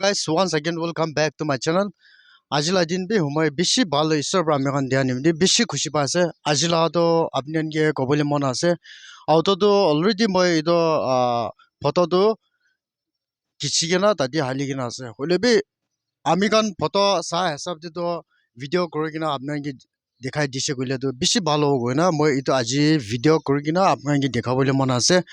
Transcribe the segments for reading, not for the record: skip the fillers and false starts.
Guys, once again welcome back to my channel. Ajila din bi humai bishi balo isor pra mekan dia nimdi bishi khushi pa ase. Ajila to apni ange kobole mon ase. Auto to already moi ido photo to kichigena tadi haligena ase. Hole bi ami kan photo sa hesab de to video korigena apni ange dekhai dise koile to bishi balo hogo na moi ito aji video korigena apni ange dekhabole mon ase.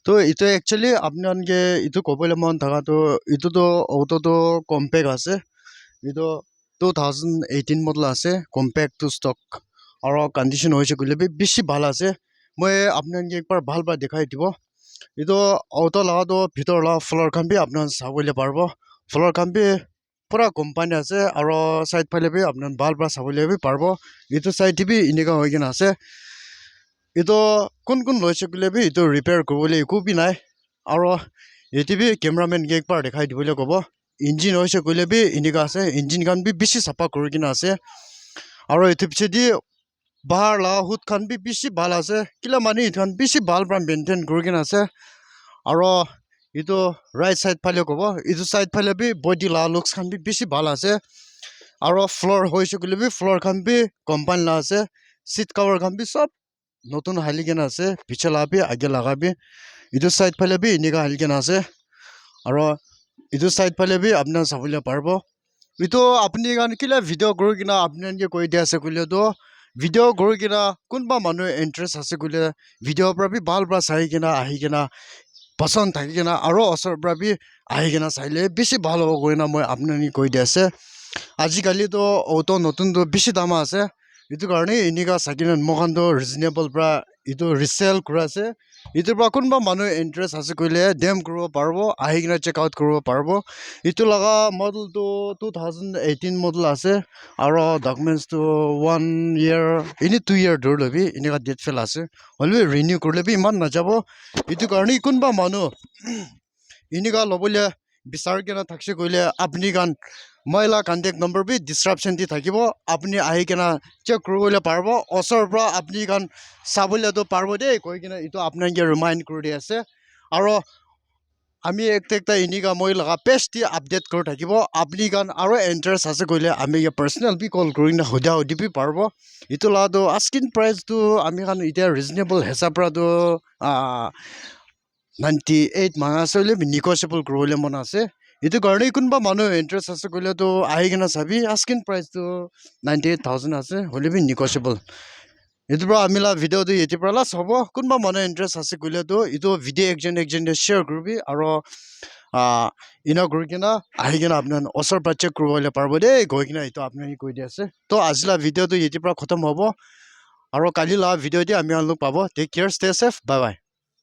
तो इतो actually आपनके इतो कोबले मन थाका तो इतो तो auto तो compact আছে इतो 2018 মডেল আছে কম্পেক্ট টু স্টক আর কন্ডিশন হইছে কইলে বেশি ভালো আছে মই আপনাকে একবার ভালবা দেখাই দিব ইতো অটো লাগা তো ভিতর লা ফ্লোর খান বি আপনান সাবলে পারবো ফ্লোর খান বি পুরা কোম্পানি আছে আর সাইড ফাইলে বি আপনান ভালবা সাবলে বি পারবো ইতো সাইড বি ইনিকা হইগেন আছে इतो কোন লইছে কইলে বি ইতো রিপেয়ার করবলে একো বি নাই আর এটি বি ক্যামেরাম্যান কে একবার দেখাই দিবলে কব ইঞ্জিন হইছে কইলে বি ইনিকা আছে ইঞ্জিন গান বি বেশি সাফা করি কিনা আছে আর এটি পিছে দি বাহার লা হুদ খান বি বেশি ভাল আছে কিলা মানি ইখান বেশি ভাল প্রাম মেইনটেইন করি কিনা আছে আর ইতো রাইট সাইড ফালে কব ইতো সাইড ফালে বি বডি লা লুকস খান বি বেশি ভাল আছে আর ফ্লোর হইছে কইলে বি ফ্লোর খান বি কোম্পানি লা আছে সিট কভার খান বি সব নতুন হালিগেন আছে পিছে লাবি আগে লাগাবি ইটো সাইড ফালে বি ইনিকা হালিগেন আছে আর ইটো সাইড ফালে বি আপনার সাবলে পারবো ইটো আপনি গান কিলা ভিডিও করি কিনা আপনাকে কই দিয়া আছে কইলে তো ভিডিও করি কিনা কোনবা মানুহ ইন্টারেস্ট আছে কইলে ভিডিও পৰা বি ভাল পৰা চাই কিনা আহি কিনা পছন্দ থাকি কিনা আৰ অসৰ পৰা বি আহি কিনা চাইলে বেশি ভাল হ'ব কইনা মই আপনাকে কই দিয়া আছে আজিকালি তো অটো নতুন তো বেশি দাম আছে itu karne inika sakina mokan to reasonable pra itu resell kura ase itu pra kunba manu interest ase koile dem kuro parbo ahigina check out kuro parbo itu laga model to 2018 model ase aro documents to 1 year ini 2 year dur lobi inika date fail ase always renew kurle bi iman na jabo itu karne kunba manu inika lobole bisar kena thakse koile apni gan মহিলা contact number B ডিসক্ৰিপশন দি থাকিব আপনি আহি কেনা check কৰিবলে পাৰব অসৰ পৰা আপনি গান চাবলে তো পাৰব দে কই কিনা ইটো আপনাকে ৰিমাইন্ড কৰি দি আছে আৰু আমি একটা ইনিকা মই লগা পেজ দি আপডেট কৰি থাকিব আপনি গান আৰু ইন্টাৰেস্ট আছে কইলে আমি ইয়া পাৰ্সোনাল বি কল কৰি না হোজা হোদি বি পাৰব ইটো লাদো আস্কিং প্ৰাইস তো আমি গান ইটা ৰিজনেবল হিসাব পৰা তো 98 মাঙা চলে নিগোশিয়েবল কৰিবলে মন আছে itu karne kunba manu interest ase koile to ahigena sabi asking price to 98000 ase hole bi negotiable itu bra amila video to yeti prala sobo kunba manu interest ase koile to itu video ekjon de share kurbi aro ina gurkina ahigena apnan osor pa check kurwale parbo de goikina itu apnani koi di ase to ajla video to yeti pra khatam hobo aro kali la video di ami alok pabo take care stay safe bye bye